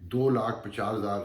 2,50,000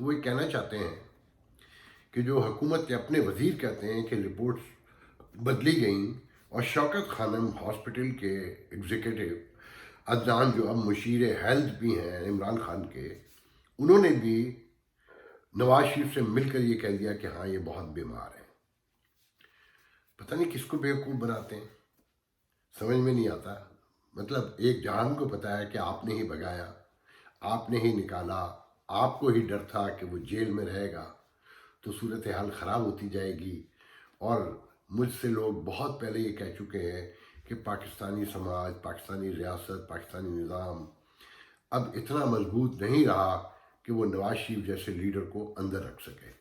تو وہ کہنا چاہتے ہیں کہ جو حکومت کے اپنے وزیر کہتے ہیں کہ رپورٹس بدلی گئیں اور شوکت خانم ہاسپٹل کے ایگزیکٹو عدنان جو اب مشیر ہیلتھ بھی ہیں عمران خان کے، انہوں نے بھی نواز شریف سے مل کر یہ کہہ دیا کہ ہاں یہ بہت بیمار ہے. پتہ نہیں کس کو بیوقوف بناتے ہیں، سمجھ میں نہیں آتا. مطلب ایک جہان کو پتہ ہے کہ آپ نے ہی بھگایا، آپ نے ہی نکالا، آپ کو ہی ڈر تھا کہ وہ جیل میں رہے گا تو صورتحال خراب ہوتی جائے گی. اور مجھ سے لوگ بہت پہلے یہ کہہ چکے ہیں کہ پاکستانی سماج، پاکستانی ریاست، پاکستانی نظام اب اتنا مضبوط نہیں رہا کہ وہ نواز شریف جیسے لیڈر کو اندر رکھ سکے.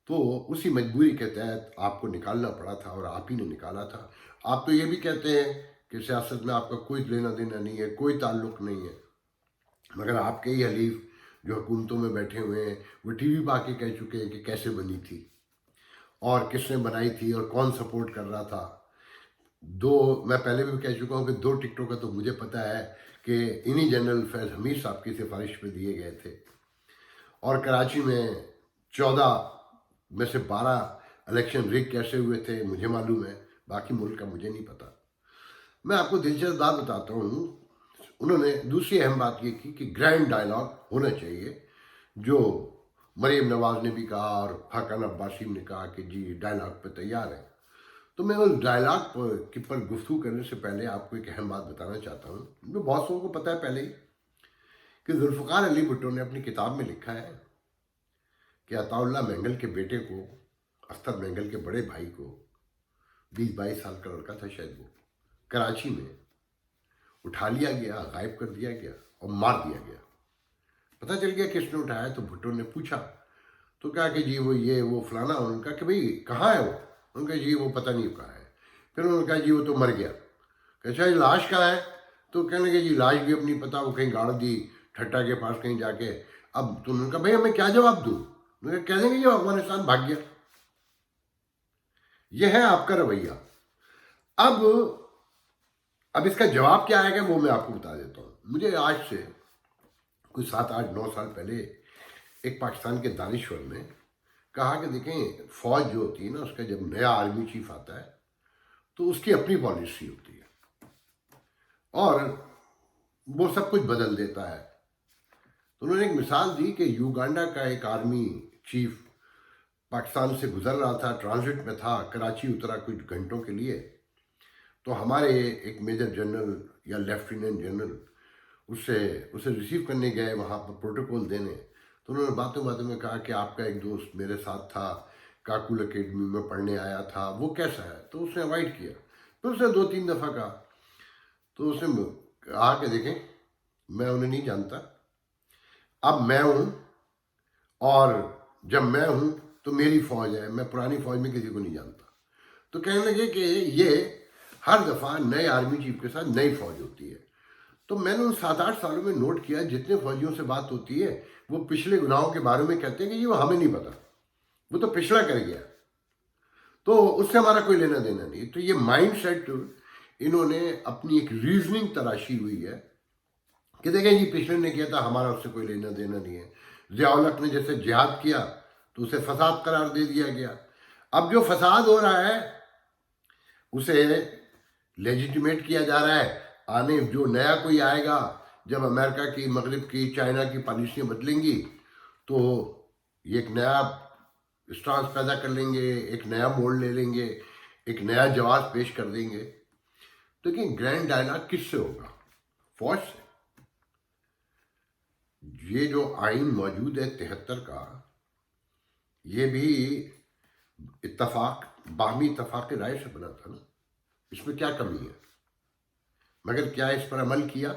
تو اسی مجبوری کے تحت آپ کو نکالنا پڑا تھا اور آپ ہی نے نکالا تھا. آپ تو یہ بھی کہتے ہیں کہ سیاست میں آپ کا کوئی لینا دینا نہیں ہے، کوئی تعلق نہیں ہے، مگر آپ کے ہی حلیف جو حکومتوں میں بیٹھے ہوئے ہیں وہ ٹی وی پہ آ کے کہہ چکے ہیں کہ کیسے بنی تھی اور کس نے بنائی تھی اور کون سپورٹ کر رہا تھا. میں پہلے بھی کہہ چکا ہوں کہ 2 ٹکٹوں کا تو مجھے پتہ ہے کہ انہی جنرل فیض حمید صاحب کی سفارش پہ دیے گئے تھے. اور کراچی میں 14 میں سے 12 الیکشن ریگ کیسے ہوئے تھے مجھے معلوم ہے، باقی ملک کا مجھے نہیں پتہ. میں آپ کو دلچسپ بات بتاتا ہوں. انہوں نے دوسری اہم بات یہ کی کہ گرینڈ ڈائلاگ ہونا چاہیے، جو مریم نواز نے بھی کہا اور حقان عباسی نے کہا کہ جی ڈائلاگ پہ تیار ہے. تو میں اس ڈائلاگ پر گفتگو کرنے سے پہلے آپ کو ایک اہم بات بتانا چاہتا ہوں جو بہت لوگوں کو پتہ ہے پہلے ہی، کہ ذوالفقار علی بھٹو نے اپنی کتاب میں لکھا ہے کہ عطا اللہ مینگل کے بیٹے کو، اختر مینگل کے بڑے بھائی کو، 20-22 سال کا لڑکا تھا شاید، وہ کراچی میں اٹھا لیا گیا، غائب کر دیا گیا اور مار دیا گیا. پتہ چل گیا کس نے اٹھایا تو بھٹو نے پوچھا تو کہا کہ جی وہ فلانا. انہوں نے کہا کہ بھئی کہاں ہے وہ؟ انہوں نے کہا جی وہ پتہ نہیں کہاں ہے. پھر انہوں نے کہا جی وہ تو مر گیا. کہ اچھا یہ لاش کہاں ہے؟ تو کہنے لگے جی لاش بھی اپنی پتہ، وہ کہیں گاڑ دی ٹھٹا کے پاس کہیں جا کے. اب تو انہوں نے کہا بھئی میں کیا جواب دوں؟ انہوں نے کہہ دیں گے یہ افغانستان بھاگ گیا. یہ ہے آپ کا رویہ. اب اس کا جواب کیا آئے گا وہ میں آپ کو بتا دیتا ہوں. مجھے آج سے کوئی 7-8-9 سال پہلے ایک پاکستان کے دانشور نے کہا کہ دیکھیں فوج جو ہوتی ہے نا، اس کا جب نیا آرمی چیف آتا ہے تو اس کی اپنی پالیسی ہوتی ہے اور وہ سب کچھ بدل دیتا ہے. تو انہوں نے ایک مثال دی کہ یوگانڈا کا ایک آرمی چیف پاکستان سے گزر رہا تھا، ٹرانزٹ میں تھا، کراچی اترا کچھ گھنٹوں کے لیے. تو ہمارے ایک میجر جنرل یا لیفٹیننٹ جنرل اسے ریسیو کرنے گئے وہاں پر پروٹوکول دینے. تو انہوں نے باتوں میں کہا کہ آپ کا ایک دوست میرے ساتھ تھا، کاکول اکیڈمی میں پڑھنے آیا تھا، وہ کیسا ہے؟ تو اس نے اوائڈ کیا. پھر اس نے 2-3 دفعہ کہا تو اس نے کہا کہ دیکھیں میں انہیں نہیں جانتا، اب میں ہوں اور جب میں ہوں تو میری فوج ہے، میں پرانی فوج میں کسی کو نہیں جانتا. تو کہنے لگے کہ یہ ہر دفعہ نئے آرمی چیف کے ساتھ نئی فوج ہوتی ہے. تو میں نے ان 7-8 سالوں میں نوٹ کیا جتنے فوجیوں سے بات ہوتی ہے وہ پچھلے گناہوں کے بارے میں کہتے ہیں کہ یہ وہ ہمیں نہیں پتا، وہ تو پچھلا کر گیا، تو اس سے ہمارا کوئی لینا دینا نہیں. تو یہ مائنڈ سیٹ انہوں نے اپنی ایک ریزننگ تراشی ہوئی ہے کہ دیکھیں جی پچھلے نے کیا تھا، ہمارا اس سے کوئی لینا دینا نہیں ہے. ضیاء الحق نے جیسے جہاد کیا تو اسے فساد قرار دے دیا گیا. اب جو فساد ہو رہا ہے اسے لیجیٹیمیٹ کیا جا رہا ہے. جو نیا کوئی آئے گا، جب امریکہ کی، مغرب کی، چائنا کی پالیسیاں بدلیں گی تو یہ ایک نیا اسٹانس پیدا کر لیں گے، ایک نیا موڑ لے لیں گے، ایک نیا جواز پیش کر دیں گے. لیکن گرینڈ ڈائلاگ کس سے ہوگا؟ فوج سے. یہ جو آئین موجود ہے 73 کا، یہ بھی باہمی اتفاق رائے سے بنا تھا نا. اس میں کیا کمی ہے؟ مگر کیا اس پر عمل کیا؟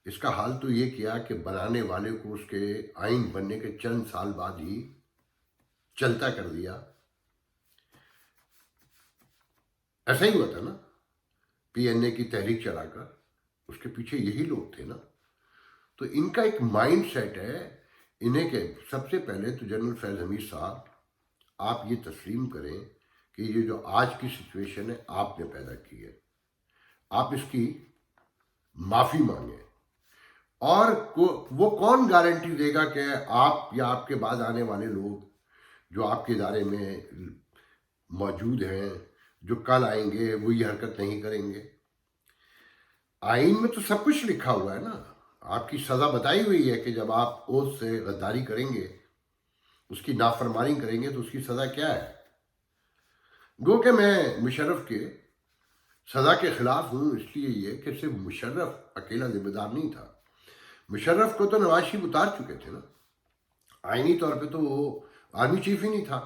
اس کا حال تو یہ کیا کہ بنانے والے کو اس کے آئین بننے کے چند سال بعد ہی چلتا کر دیا. ایسا ہی ہوا تھا نا پی این اے کی تحریک چلا کر، اس کے پیچھے یہی لوگ تھے نا. تو ان کا ایک مائنڈ سیٹ ہے انہیں کہ سب سے پہلے تو جنرل فیض حمید صاحب آپ یہ تسلیم کریں کہ یہ جو آج کی سچویشن ہے آپ نے پیدا کی ہے، آپ اس کی معافی مانگیں اور وہ کون گارنٹی دے گا کہ آپ یا آپ کے بعد آنے والے لوگ جو آپ کے ادارے میں موجود ہیں، جو کل آئیں گے، وہ یہ حرکت نہیں کریں گے؟ آئین میں تو سب کچھ لکھا ہوا ہے نا، آپ کی سزا بتائی ہوئی ہے کہ جب آپ اوتھ سے غداری کریں گے، اس کی نافرمانی کریں گے تو اس کی سزا کیا ہے۔ گو کہ میں مشرف کے سزا کے خلاف ہوں، اس لیے یہ کہ صرف مشرف اکیلا ذمہ دار نہیں تھا، مشرف کو تو نواز شریف اتار چکے تھے نا، آئینی طور پہ تو وہ آرمی چیف ہی نہیں تھا۔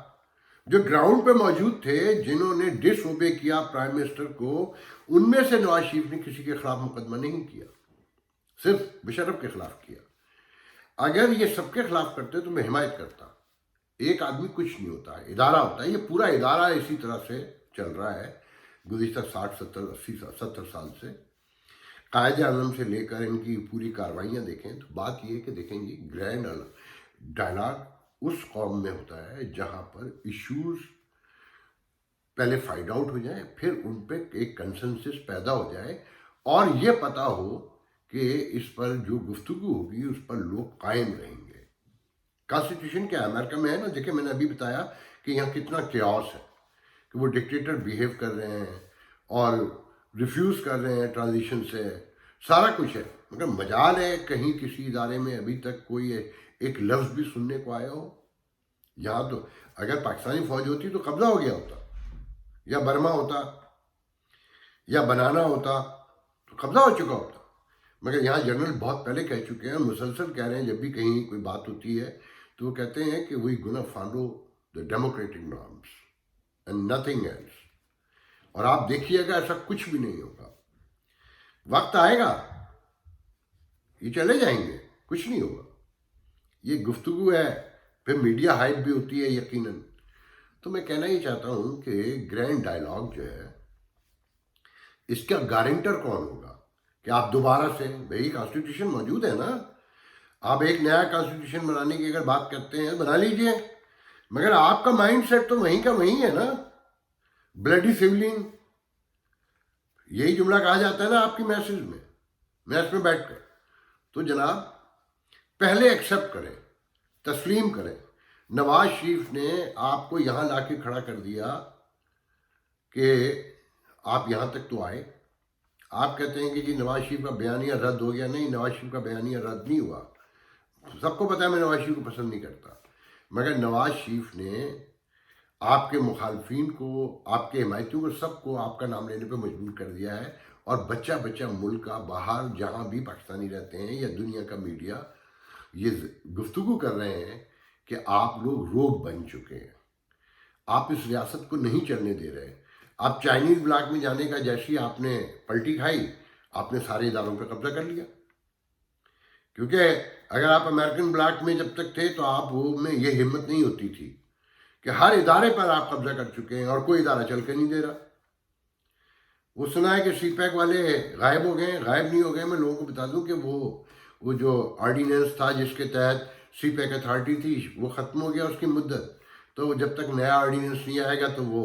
جو گراؤنڈ پہ موجود تھے، جنہوں نے ڈس اوبے کیا پرائم منسٹر کو، ان میں سے نواز شریف نے کسی کے خلاف مقدمہ نہیں کیا، صرف مشرف کے خلاف کیا۔ اگر یہ سب کے خلاف کرتے تو میں حمایت کرتا۔ ایک آدمی کچھ نہیں ہوتا، ادارہ ہوتا ہے، یہ پورا ادارہ اسی طرح سے چل رہا ہے گزشتہ 60 70 سال سے۔ قائد اعظم سے لے کر ان کی پوری کارروائیاں دیکھیں تو بات یہ ہے کہ دیکھیں جی، گرینڈ ڈائلاگ اس قوم میں ہوتا ہے جہاں پر ایشوز پہلے فائنڈ آؤٹ ہو جائیں، پھر ان پہ ایک کنسنسس پیدا ہو جائے اور یہ پتا ہو کہ اس پر جو گفتگو ہوگی اس پر لوگ قائم رہیں گے۔ کانسٹیٹیوشن کیا ہے امریکہ میں ہے نا، دیکھیں میں نے ابھی بتایا کہ یہاں کتنا کیوس ہے، کہ وہ ڈکٹیٹر بیہیو کر رہے ہیں اور ریفیوز کر رہے ہیں ٹرانزیشن سے، سارا کچھ ہے، مگر مجال ہے کہیں کسی ادارے میں ابھی تک کوئی ایک لفظ بھی سننے کو آیا ہو؟ یہاں تو اگر پاکستانی فوج ہوتی تو قبضہ ہو گیا ہوتا، یا برما ہوتا یا بنانا ہوتا تو قبضہ ہو چکا ہوتا، مگر یہاں جنرل بہت پہلے کہہ چکے ہیں، مسلسل کہہ رہے ہیں، جب بھی کہیں کوئی بات ہوتی ہے تو وہ کہتے ہیں کہ we gonna follow the democratic norms and nothing else. اور آپ دیکھیے گا ایسا کچھ بھی نہیں ہوگا، وقت آئے گا یہ چلے جائیں گے، کچھ نہیں ہوگا۔ یہ گفتگو ہے، پھر میڈیا ہائپ بھی ہوتی ہے یقیناً۔ تو میں کہنا ہی چاہتا ہوں کہ گرینڈ ڈائلاگ جو ہے، اس کا گارنٹر کون ہوگا کہ آپ دوبارہ سے، بھئی کانسٹیٹیوشن موجود ہے نا، آپ ایک نیا کانسٹیٹیوشن بنانے کی اگر بات کرتے ہیں بنا لیجئے، مگر آپ کا مائنڈ سیٹ تو وہیں کا وہیں ہے نا، بلڈی سیولین، یہی جملہ کہا جاتا ہے نا آپ کی میس میں بیٹھ کر۔ تو جناب پہلے ایکسیپٹ کریں، تسلیم کریں۔ نواز شریف نے آپ کو یہاں لا کے کھڑا کر دیا کہ آپ یہاں تک تو آئے۔ آپ کہتے ہیں کہ جی نواز شریف کا بیانیہ رد ہو گیا، نہیں، نواز شریف کا بیانیہ رد نہیں ہوا۔ سب کو پتہ ہے میں نواز شریف کو پسند نہیں کرتا، مگر نواز شریف نے آپ کے مخالفین کو، آپ کے حمایتیوں کو، سب کو آپ کا نام لینے پہ مجبور کر دیا ہے، اور بچہ بچہ ملک کا، باہر جہاں بھی پاکستانی رہتے ہیں یا دنیا کا میڈیا یہ گفتگو کر رہے ہیں کہ آپ لوگ روگ بن چکے ہیں، آپ اس ریاست کو نہیں چلنے دے رہے۔ آپ چائنیز بلاک میں جانے کا جیسی آپ نے پلٹی کھائی، آپ نے سارے اداروں پہ قبضہ کر لیا، کیونکہ اگر آپ امریکن بلاک میں جب تک تھے تو آپ میں یہ ہمت نہیں ہوتی تھی کہ ہر ادارے پر آپ قبضہ کر چکے ہیں اور کوئی ادارہ چل کے نہیں دے رہا۔ وہ سنا ہے کہ سی پیک والے غائب ہو گئے، غائب نہیں ہو گئے، میں لوگوں کو بتا دوں کہ وہ جو آرڈیننس تھا جس کے تحت سی پیک اتھارٹی تھی، وہ ختم ہو گیا اس کی مدت، تو جب تک نیا آرڈیننس نہیں آئے گا تو وہ،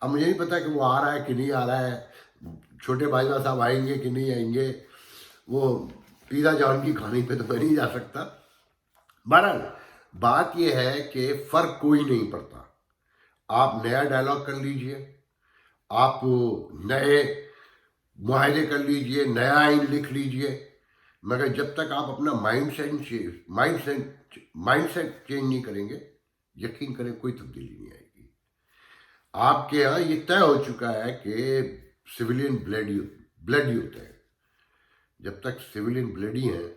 اب مجھے نہیں پتا کہ وہ آ رہا ہے کہ نہیں آ رہا ہے، چھوٹے بھائی صاحب آئیں گے کہ نہیں آئیں گے، وہ پیزا جان کی کھانے پہ تو میں نہیں جا سکتا۔ بہرحال بات یہ ہے کہ فرق کوئی نہیں پڑتا، آپ نیا ڈائلاگ کر لیجئے، آپ نئے معاہدے کر لیجئے، نیا آئین لکھ لیجئے، مگر جب تک آپ اپنا مائنڈ سیٹ چینج نہیں کریں گے، یقین کریں کوئی تبدیلی نہیں آئے گی۔ آپ کے ہاں یہ طے ہو چکا ہے کہ سویلین بلیڈی ہوتے ہیں، جب تک سویلین بلیڈی ہیں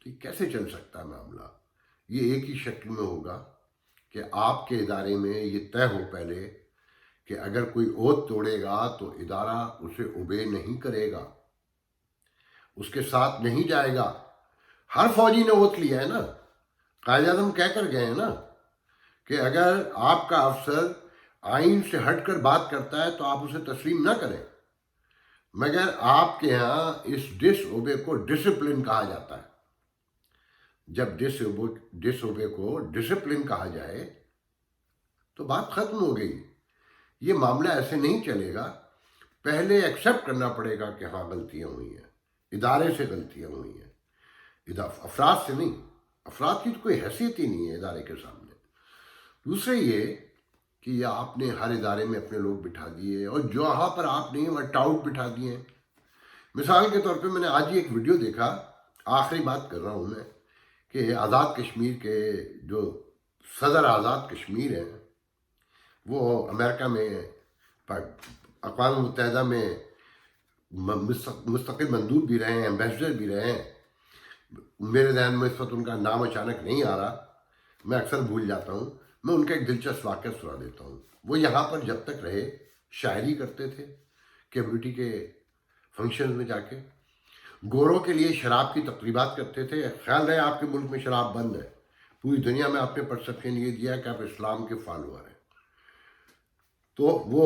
تو یہ کیسے چل سکتا ہے معاملہ؟ یہ ایک ہی شکل میں ہوگا کہ آپ کے ادارے میں یہ طے ہو پہلے کہ اگر کوئی اوتھ توڑے گا تو ادارہ اسے اوبے نہیں کرے گا، اس کے ساتھ نہیں جائے گا۔ ہر فوجی نے اوتھ لیا ہے نا، قائد اعظم کہہ کر گئے ہیں نا کہ اگر آپ کا افسر آئین سے ہٹ کر بات کرتا ہے تو آپ اسے تسلیم نہ کریں، مگر آپ کے ہاں اس ڈس اوبے کو ڈسپلن کہا جاتا ہے۔ جب ڈس اوبے کو ڈسپلن کہا جائے تو بات ختم ہو گئی۔ یہ معاملہ ایسے نہیں چلے گا، پہلے ایکسیپٹ کرنا پڑے گا کہ ہاں غلطیاں ہوئی ہیں، ادارے سے غلطیاں ہوئی ہیں، افراد سے نہیں، افراد کی تو کوئی حیثیت ہی نہیں ہے ادارے کے سامنے۔ دوسرے یہ کہ یہ آپ نے ہر ادارے میں اپنے لوگ بٹھا دیے، اور جہاں پر آپ نہیں وہاں ٹاؤٹ بٹھا دیے ہیں۔ مثال کے طور پہ میں نے آج ہی ایک ویڈیو دیکھا، آخری بات کر رہا ہوں میں، کہ آزاد کشمیر کے جو صدر آزاد کشمیر ہیں، وہ امریکہ میں اقوام متحدہ میں مستقل مندوب بھی رہے ہیں، ایمبیسڈر بھی رہے ہیں۔ میرے ذہن میں اس وقت ان کا نام اچانک نہیں آ رہا، میں اکثر بھول جاتا ہوں۔ میں ان کا ایک دلچسپ واقعہ سنا دیتا ہوں۔ وہ یہاں پر جب تک رہے شاعری کرتے تھے کمیونٹی کے فنکشن میں جا کے، گوروں کے لیے شراب کی تقریبات کرتے تھے۔ خیال رہے آپ کے ملک میں شراب بند ہے، پوری دنیا میں آپ نے پرسپشن یہ دیا کہ آپ اسلام کے فالوور ہیں، تو وہ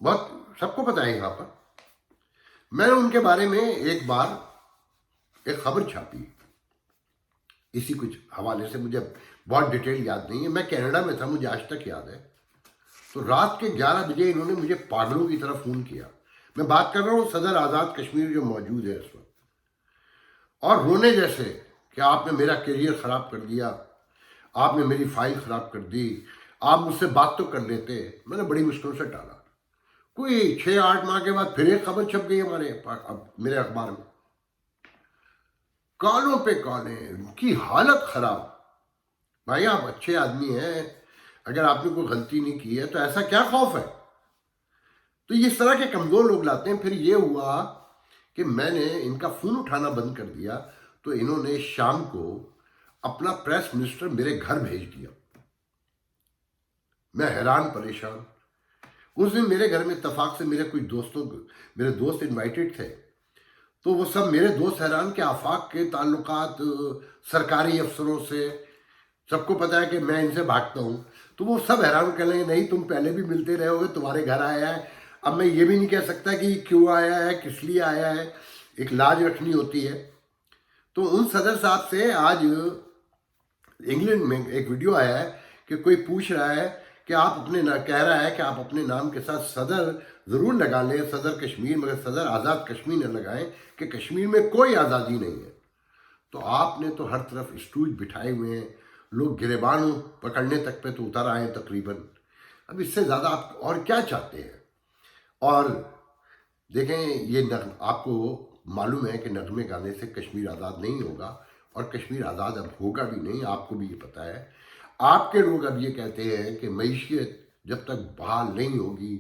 بہت سب کو پتہ ہے یہاں پر۔ میں نے ان کے بارے میں ایک بار ایک خبر چھاپی، اسی کچھ حوالے سے، مجھے بہت ڈیٹیل یاد نہیں ہے، میں کینیڈا میں تھا، مجھے آج تک یاد ہے۔ تو رات کے 11 بجے انہوں نے مجھے پاگلوں کی طرف فون کیا۔ میں بات کر رہا ہوں صدر آزاد کشمیر جو موجود ہے اس وقت، اور رونے جیسے کہ آپ نے میرا کیریئر خراب کر دیا، آپ نے میری فائل خراب کر دی، آپ مجھ سے بات تو کر لیتے۔ میں نے بڑی مشکل سے ٹالا۔ کوئی 6-8 ماہ کے بعد پھر ایک خبر چھپ گئی میرے اخبار میں، کالوں پہ کالیں، ان کی حالت خراب۔ بھائی آپ اچھے آدمی ہیں، اگر آپ نے کوئی غلطی نہیں کی ہے تو ایسا کیا خوف ہے؟ تو اس طرح کے کمزور لوگ لاتے ہیں۔ پھر یہ ہوا کہ میں نے ان کا فون اٹھانا بند کر دیا، تو انہوں نے شام کو اپنا پریس منسٹر میرے گھر بھیج دیا۔ میں حیران پریشان۔ اس دن میرے گھر میں اتفاق سے میرے دوست انوائٹڈ تھے، تو وہ سب میرے دوست حیران کہ آفاق کے تعلقات سرکاری افسروں سے، سب کو پتا ہے کہ میں ان سے بھاگتا ہوں، تو وہ سب حیران کر لیں نہیں تم پہلے بھی ملتے رہے ہوگے، تمہارے گھر آیا ہے۔ اب میں یہ بھی نہیں کہہ سکتا کہ کیوں آیا ہے، کس لیے آیا ہے، ایک لاج رکھنی ہوتی ہے۔ تو ان صدر صاحب سے آج انگلینڈ میں ایک ویڈیو آیا ہے کہ کوئی پوچھ رہا ہے کہ کہہ رہا ہے کہ آپ اپنے نام کے ساتھ صدر ضرور لگا لیں، صدر کشمیر، مگر صدر آزاد کشمیر نہ لگائیں، کہ کشمیر میں کوئی آزادی نہیں ہے۔ تو آپ نے تو ہر طرف اسٹوج بٹھائے ہوئے ہیں، لوگ گریبان پکڑنے تک پہ تو اتر آئے ہیں تقریباً۔ اب اس سے زیادہ آپ اور کیا چاہتے ہیں؟ اور دیکھیں، یہ آپ کو معلوم ہے کہ نغمے گانے سے کشمیر آزاد نہیں ہوگا، اور کشمیر آزاد اب ہوگا بھی نہیں، آپ کو بھی یہ پتہ ہے۔ آپ کے لوگ اب یہ کہتے ہیں کہ معیشت جب تک بحال نہیں ہوگی،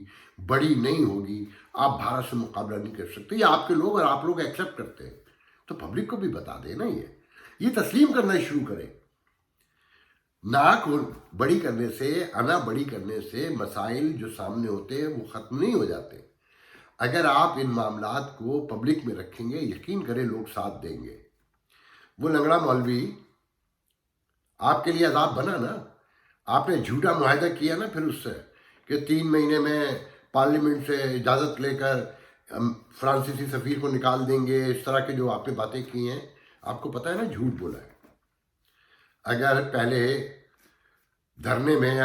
بڑی نہیں ہوگی، آپ بھارت سے مقابلہ نہیں کر سکتے۔ یہ آپ کے لوگ، اور آپ لوگ ایکسیپٹ کرتے ہیں، تو پبلک کو بھی بتا دیں نا، یہ تسلیم کرنا شروع کریں۔ ناک بڑی کرنے سے، انا بڑی کرنے سے مسائل جو سامنے ہوتے ہیں وہ ختم نہیں ہو جاتے۔ اگر آپ ان معاملات کو پبلک میں رکھیں گے، یقین کریں لوگ ساتھ دیں گے۔ وہ لنگڑا مولوی آپ کے لیے عذاب بنا نا، آپ نے جھوٹا معاہدہ کیا نا پھر اس سے، کہ 3 مہینے میں پارلیمنٹ سے اجازت لے کر فرانسیسی سفیر کو نکال دیں گے، اس طرح کے جو آپ نے باتیں کی ہیں، آپ کو پتہ ہے نا جھوٹ بولا ہے۔ اگر پہلے دھرنے میں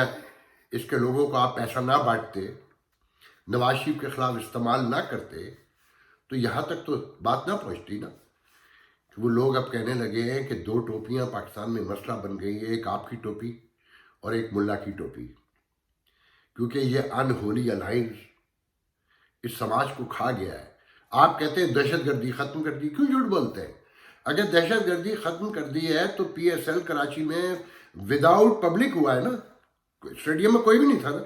اس کے لوگوں کو آپ پیسہ نہ بانٹتے، نواز شریف کے خلاف استعمال نہ کرتے، تو یہاں تک تو بات نہ پہنچتی نا۔ کہ وہ لوگ اب کہنے لگے ہیں کہ 2 ٹوپیاں پاکستان میں مسئلہ بن گئی ہے، ایک آپ کی ٹوپی اور ایک ملا کی ٹوپی، کیونکہ یہ ان ہولی الائنس اس سماج کو کھا گیا ہے۔ آپ کہتے ہیں دہشت گردی ختم کر دی، کیوں جھوٹ بولتے ہیں؟ اگر دہشت گردی ختم کر دی ہے تو پی ایس ایل کراچی میں وداؤٹ پبلک ہوا ہے نا، اسٹیڈیم میں کوئی بھی نہیں تھا نا،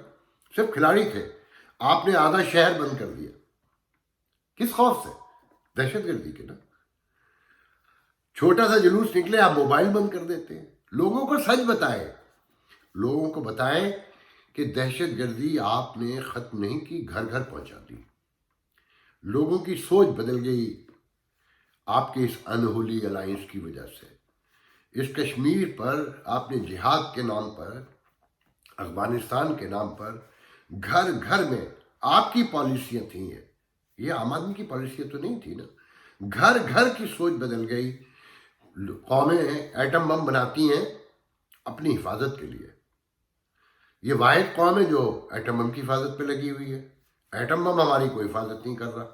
صرف کھلاڑی تھے۔ آپ نے آدھا شہر بند کر دیا، کس خوف سے؟ دہشت گردی کے نا۔ چھوٹا سا جلوس نکلے آپ موبائل بند کر دیتے ہیں۔ لوگوں کو سچ بتائیں، لوگوں کو بتائیں کہ دہشت گردی آپ نے ختم نہیں کی، گھر گھر پہنچا دی۔ لوگوں کی سوچ بدل گئی آپ کے اس انہولی الائنس کی وجہ سے۔ اس کشمیر پر آپ نے جہاد کے نام پر، افغانستان کے نام پر، گھر گھر میں آپ کی پالیسیاں تھیں، یہ عام آدمی کی پالیسیاں تو نہیں تھی نا۔ گھر گھر کی سوچ بدل گئی۔ قومیں ایٹم بم بناتی ہیں اپنی حفاظت کے لیے۔ یہ واحد قوم ہے جو ایٹم بم کی حفاظت پہ لگی ہوئی ہے۔ ایٹم بم ہماری کوئی حفاظت نہیں کر رہا۔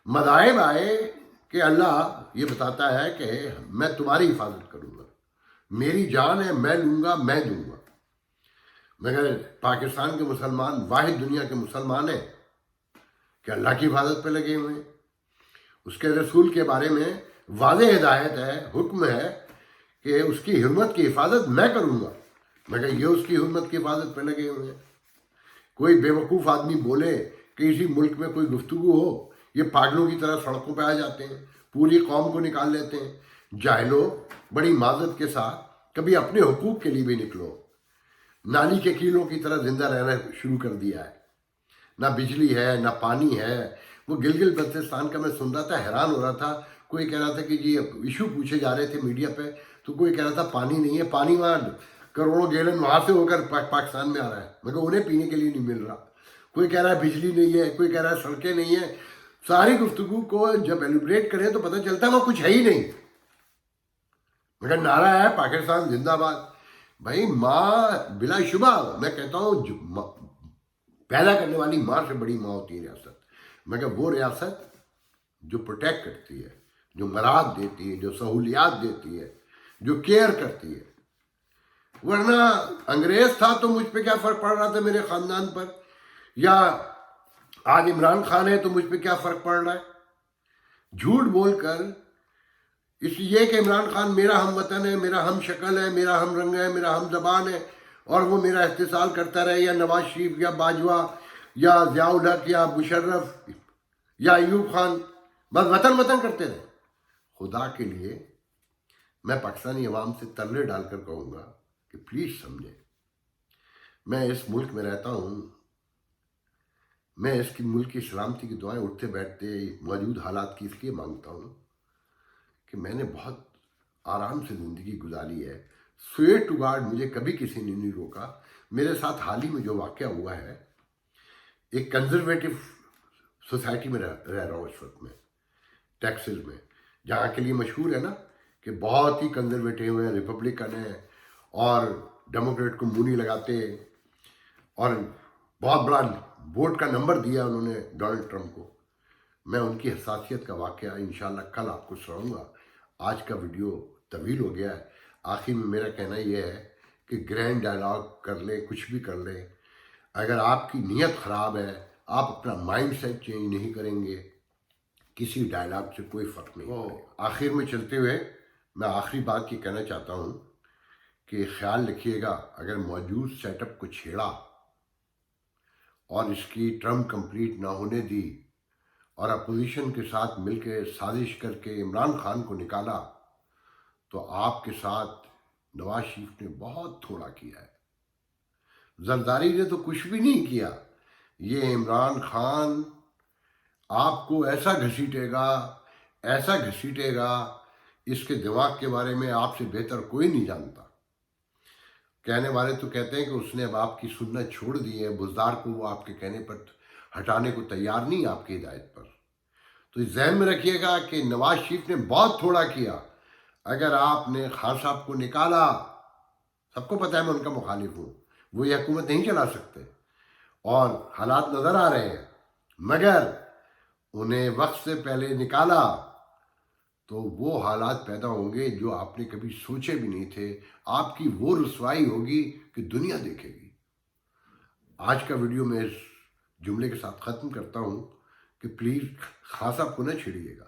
مذاہب آئے کہ اللہ یہ بتاتا ہے کہ میں تمہاری حفاظت کروں گا، میری جان ہے، میں لوں گا، میں دوں گا۔ مگر پاکستان کے مسلمان واحد دنیا کے مسلمان ہیں کہ اللہ کی حفاظت پہ لگے ہوئے ہیں۔ اس کے رسول کے بارے میں واضح ہدایت ہے، حکم ہے کہ اس کی حرمت کی حفاظت میں کروں گا، مگر یہ اس کی حرمت کی حفاظت پہ لگے ہوئے ہیں۔ کوئی بیوقوف آدمی بولے کہ اسی ملک میں کوئی گفتگو ہو، یہ پاگلوں کی طرح سڑکوں پہ آ جاتے ہیں، پوری قوم کو نکال لیتے ہیں۔ جاہلو، بڑی معذرت کے ساتھ کبھی اپنے حقوق کے لیے بھی نکلو۔ نالی کے کیڑوں کی طرح زندہ رہنا شروع کر دیا ہے، نہ بجلی ہے نہ پانی ہے۔ وہ گلگت بلتستان کا میں سن رہا تھا، حیران ہو رہا تھا۔ کوئی کہہ رہا تھا کہ جی ایشو پوچھے جا رہے تھے میڈیا پہ، تو کوئی کہہ رہا تھا پانی نہیں ہے، پانی وہاں کروڑوں گیلن وہاں سے ہو کر پاکستان میں آ رہا ہے، مگر انہیں پینے کے لیے نہیں مل رہا۔ کوئی کہہ رہا ہے بجلی نہیں ہے، کوئی کہہ رہا ہے سڑکیں نہیں ہیں۔ ساری گفتگو کو جب ایلیبریٹ کریں تو پتہ چلتا ہے وہ کچھ ہے ہی نہیں، مگر نعرہ ہے پاکستان زندہ باد۔ بھائی ماں بلا شبہ میں کہتا ہوں پیدا کرنے والی ماں سے بڑی ماں ہوتی ہے ریاست، مگر وہ ریاست جو پروٹیکٹ کرتی ہے، جو مراد دیتی ہے، جو سہولیات دیتی ہے، جو کیئر کرتی ہے۔ ورنہ انگریز تھا تو مجھ پہ کیا فرق پڑ رہا تھا، میرے خاندان پر، یا آج عمران خان ہے تو مجھ پہ کیا فرق پڑ رہا ہے؟ جھوٹ بول کر اس لیے کہ عمران خان میرا ہم وطن ہے، میرا ہم شکل ہے، میرا ہم رنگ ہے، میرا ہم زبان ہے، اور وہ میرا استحصال کرتا رہے، یا نواز شریف یا باجوہ یا ضیاء الحق یا مشرف یا ایوب خان، بس وطن وطن کرتے رہے۔ خدا کے لیے میں پاکستانی عوام سے ترلے ڈال کر کہوں گا کہ پلیز سمجھیں، میں اس ملک میں رہتا ہوں، میں اس کی ملک کی سلامتی کی دعائیں اٹھتے بیٹھتے موجود حالات کی اس لیے مانگتا ہوں کہ میں نے بہت آرام سے زندگی گزاری ہے۔ سویئر ٹو گاڈ مجھے کبھی کسی نے نہیں روکا۔ میرے ساتھ حال ہی میں جو واقعہ ہوا ہے، ایک کنزرویٹو سوسائٹی میں رہ رہا ہوں اس وقت میں، ٹیکسز میں، جہاں کے لیے مشہور ہے نا کہ بہت ہی کنزرویٹو ہیں، ریپبلکن ہیں، اور ڈیموکریٹ کو منہ نہیں لگاتے، اور بہت بڑا ووٹ کا نمبر دیا انہوں نے ڈونلڈ ٹرمپ کو۔ میں ان کی حساسیت کا واقعہ انشاءاللہ کل آپ کو سناؤں گا۔ آج کا ویڈیو طویل ہو گیا ہے۔ آخر میں میرا کہنا یہ ہے کہ گرینڈ ڈائلاگ کر لیں، کچھ بھی کر لیں، اگر آپ کی نیت خراب ہے، آپ اپنا مائنڈ سیٹ چینج نہیں کریں گے، کسی ڈائلاگ سے کوئی فرق نہیں پڑے گا۔ آخر میں چلتے ہوئے میں آخری بات یہ کہنا چاہتا ہوں کہ خیال رکھیے گا، اگر موجود سیٹ اپ کو چھیڑا اور اس کی ٹرم کمپلیٹ نہ ہونے دی اور اپوزیشن کے ساتھ مل کے سازش کر کے عمران خان کو نکالا، تو آپ کے ساتھ نواز شریف نے بہت تھوڑا کیا ہے۔ زرداری نے تو کچھ بھی نہیں کیا۔ یہ عمران خان آپ کو ایسا گھسیٹے گا، ایسا گھسیٹے گا، اس کے دماغ کے بارے میں آپ سے بہتر کوئی نہیں جانتا۔ کہنے والے تو کہتے ہیں کہ اس نے اب آپ کی سنت چھوڑ دی ہے، بزدار کو وہ آپ کے کہنے پر ہٹانے کو تیار نہیں آپ کی ہدایت پر۔ تو اس ذہن میں رکھیے گا کہ نواز شریف نے بہت تھوڑا کیا۔ اگر آپ نے خان صاحب کو نکالا، سب کو پتہ ہے میں ان کا مخالف ہوں، وہ یہ حکومت نہیں چلا سکتے اور حالات نظر آ رہے ہیں، مگر انہیں وقت سے پہلے نکالا تو وہ حالات پیدا ہوں گے جو آپ نے کبھی سوچے بھی نہیں تھے۔ آپ کی وہ رسوائی ہوگی کہ دنیا دیکھے گی۔ آج کا ویڈیو میں اس جملے کے ساتھ ختم کرتا ہوں کہ پلیز خان صاحب کو نہ چھیڑیے گا۔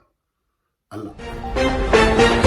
اللہ